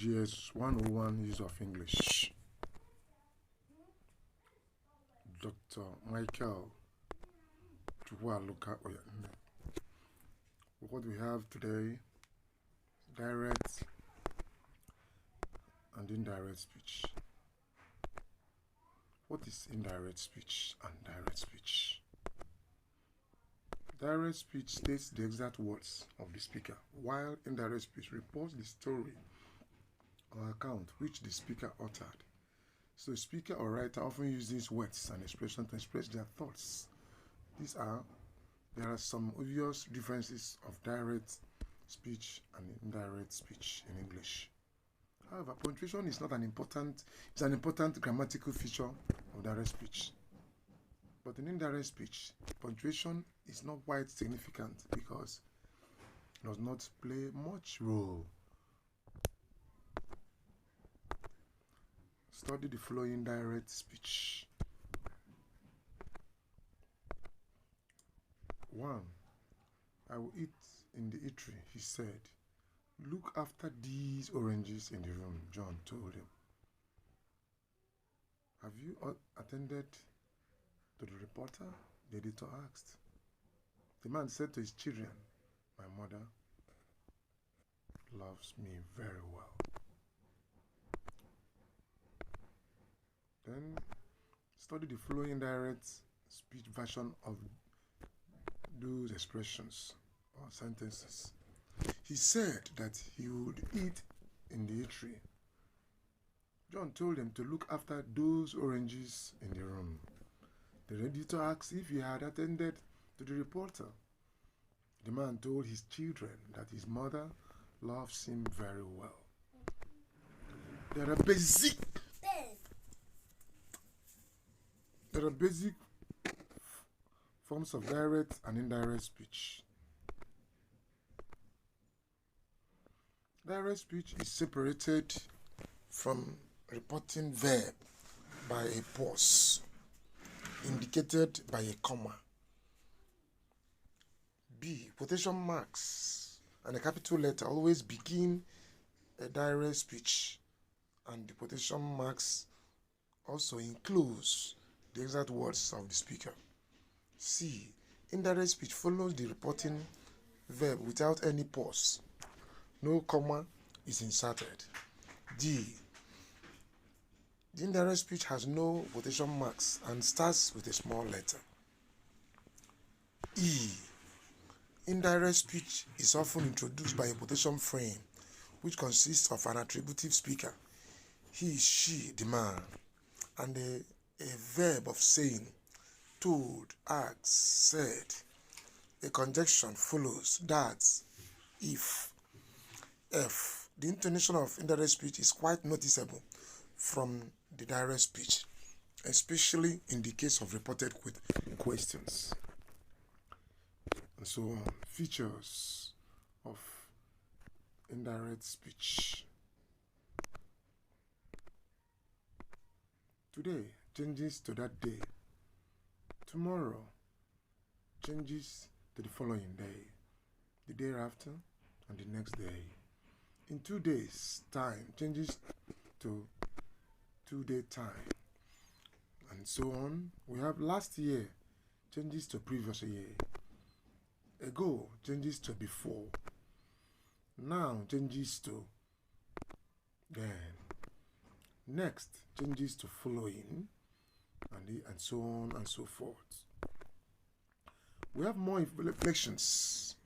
GS 101 Use of English. Dr. Micheal Uyanne. What we have today, direct and indirect speech. What is indirect speech and direct speech? Direct speech states the exact words of the speaker, while indirect speech reports the story or account which the speaker uttered. So a speaker or writer often uses words and expressions to express their thoughts. There are some obvious differences of direct speech and indirect speech in English. However, punctuation is an important grammatical feature of direct speech. But in indirect speech, punctuation is not quite significant because it does not play much role. Study the following direct speech. 1. I will eat in the eatery, he said. Look after these oranges in the room, John told him. Have you attended to the reporter? The editor asked. The man said to his children, my mother loves me very well. Then study the following direct speech version of those expressions or sentences. He said that he would eat in the eatery. John told him to look after those oranges in the room. The editor asked if he had attended to the reporter. The man told his children that his mother loves him very well. There are basic forms of direct and indirect speech. Direct speech is separated from reporting verb by a pause, indicated by a comma. B. Quotation marks and a capital letter always begin a direct speech, and the quotation marks also includes the exact words of the speaker. C. Indirect speech follows the reporting verb without any pause. No comma is inserted. D. The indirect speech has no quotation marks and starts with a small letter. E. Indirect speech is often introduced by a quotation frame, which consists of an attributive speaker, he, she, the man, and a verb of saying, told, asked, said. A conjunction follows, that, if. F. The intonation of indirect speech is quite noticeable from the direct speech, especially in the case of reported questions. And so on. Features of indirect speech. Today changes to that day. Tomorrow changes to the following day. The day after and the next day. In 2 days' time changes to 2-day time, and so on. We have last year changes to previous year. Ago changes to before. Now changes to then. Next changes to following, and so on and so forth. We have more reflections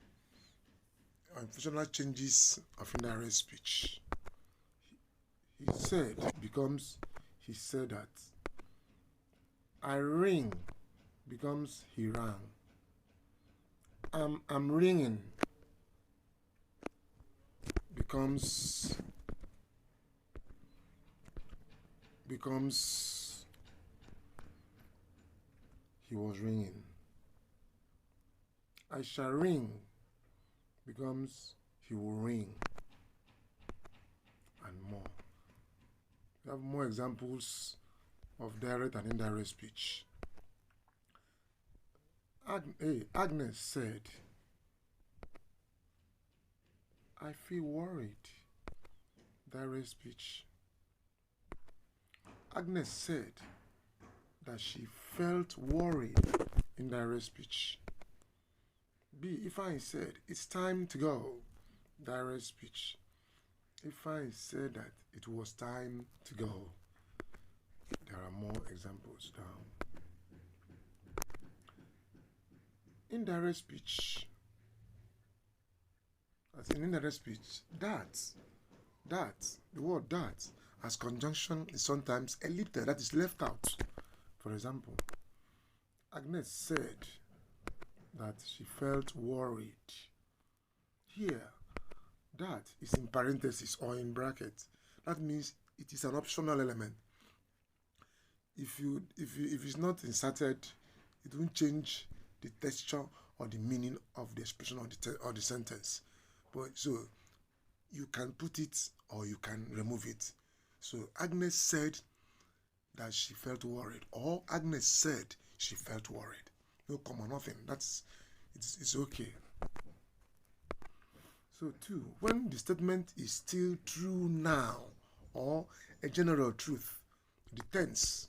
on functional changes of indirect speech. He said becomes he said that. I ring becomes he rang. I'm ringing becomes he was ringing. I shall ring becomes he will ring, and more. We have more examples of direct and indirect speech. Agnes said, I feel worried Direct speech. Agnes said that she felt worried. Indirect speech. B. Ifeanyi said, it's time to go. Direct speech. Ifeanyi said that it was time to go. There are more examples down. Indirect speech. As in indirect speech, that, the word that, as conjunction is sometimes ellipted, that is left out. For example, Agnes said that she felt worried. Here, that is in parenthesis or in brackets. That means it is an optional element. If it's not inserted, it won't change the texture or the meaning of the expression or the sentence. But so you can put it or you can remove it. So Agnes said that she felt worried, or Agnes said she felt worried. No comma, nothing. It's okay. So 2, when the statement is still true now, or a general truth, the tense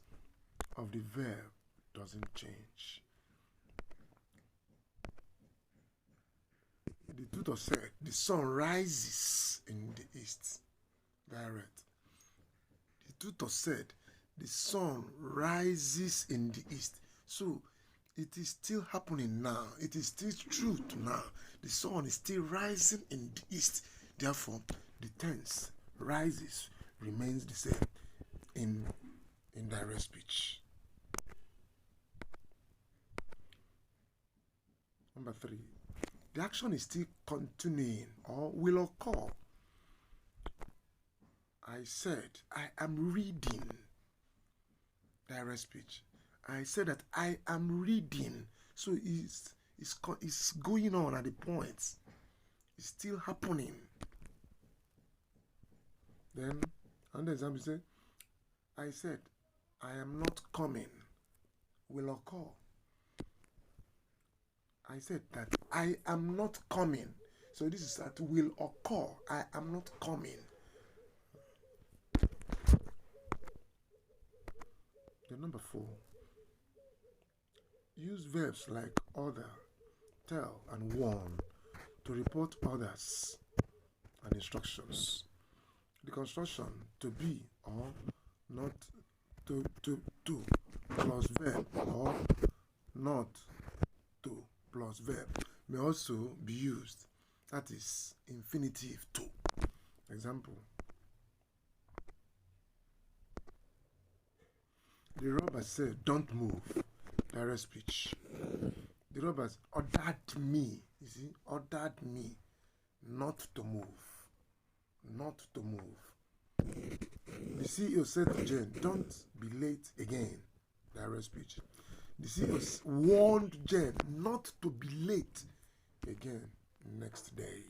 of the verb doesn't change. The tutor said the sun rises in the east. Direct. The tutor said the sun rises in the east. So it is still happening now. It is still true to now. The sun is still rising in the east. Therefore, the tense rises remains the same in indirect speech. Number 3. The action is still continuing or will occur. I said, I am reading. Direct speech. I said that I am reading. So it's going on at the point. It's still happening. Then, another example say, I said, I am not coming. Will occur. I said that I am not coming. So this is that will occur. I am not coming. The number 4. Use verbs like order, tell, and warn to report orders and instructions. The construction to be or not to plus verb or not to plus verb may also be used. That is infinitive to. Example. The robber said, don't move. Direct speech. The robbers ordered me, you see, ordered me not to move. Not to move. The CEO said to Jane, don't be late again. Direct speech. The CEO warned Jane not to be late again next day.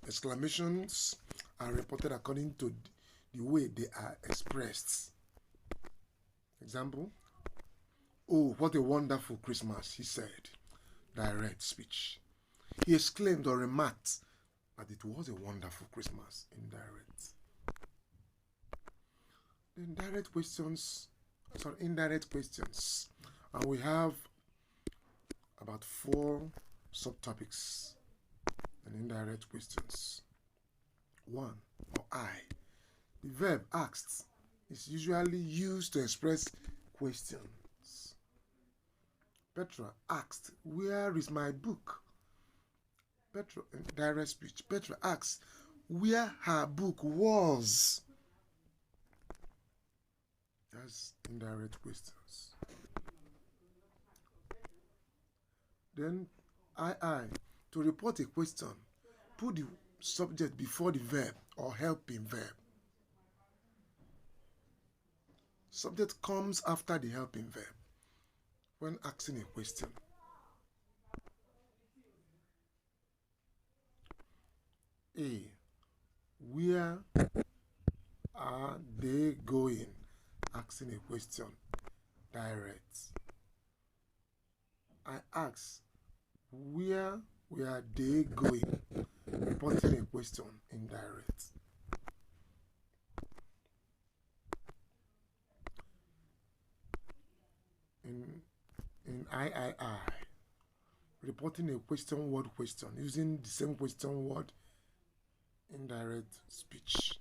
Exclamations are reported according to the way they are expressed. Example, oh, what a wonderful Christmas, he said. Direct speech. He exclaimed or remarked that it was a wonderful Christmas. Indirect. The indirect questions. And we have about 4 subtopics and indirect questions. 1, or I. The verb asked is usually used to express questions. Petra asked, where is my book? Petra, in direct speech, Petra asked where her book was. That's indirect questions. Then to report a question, put the subject before the verb or helping verb. Subject comes after the helping verb when asking a question. A. Where are they going? Asking a question. Direct. I ask, where were they going? Reporting a question indirect. In III, reporting a question word question using the same question word indirect speech.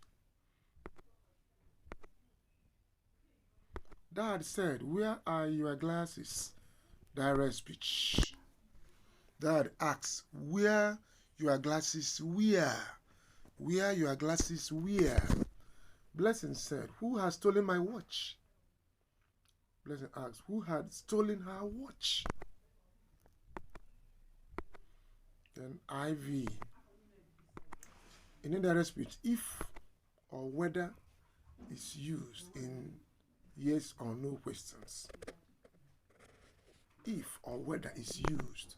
Dad said, where are your glasses? Direct speech. Dad asks, where your glasses? Where your glasses? Where? Blessing said, who has stolen my watch? Blessing asked, who had stolen her watch? Then IV. In indirect speech, if or whether is used in yes or no questions. If or whether is used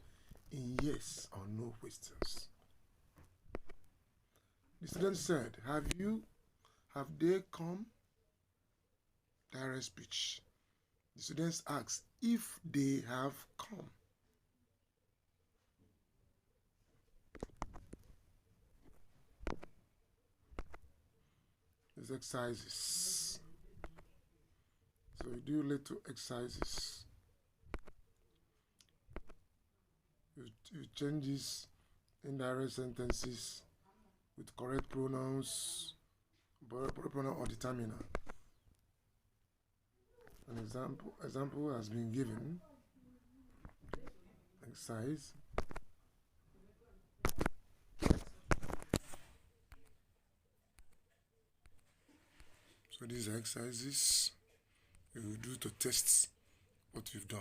in yes or no questions. The student said, have they come? Direct speech. The students asked if they have come. These exercises. So you do little exercises. You change these indirect sentences with correct pronouns, pronoun or determiner. An example has been given. Exercise. So these are exercises we will do to test what we've done.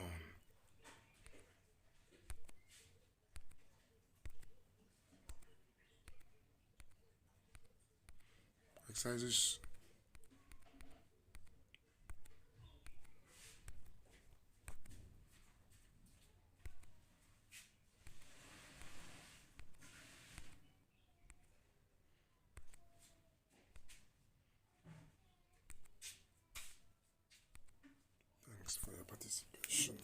Exercises. Thanks for your participation.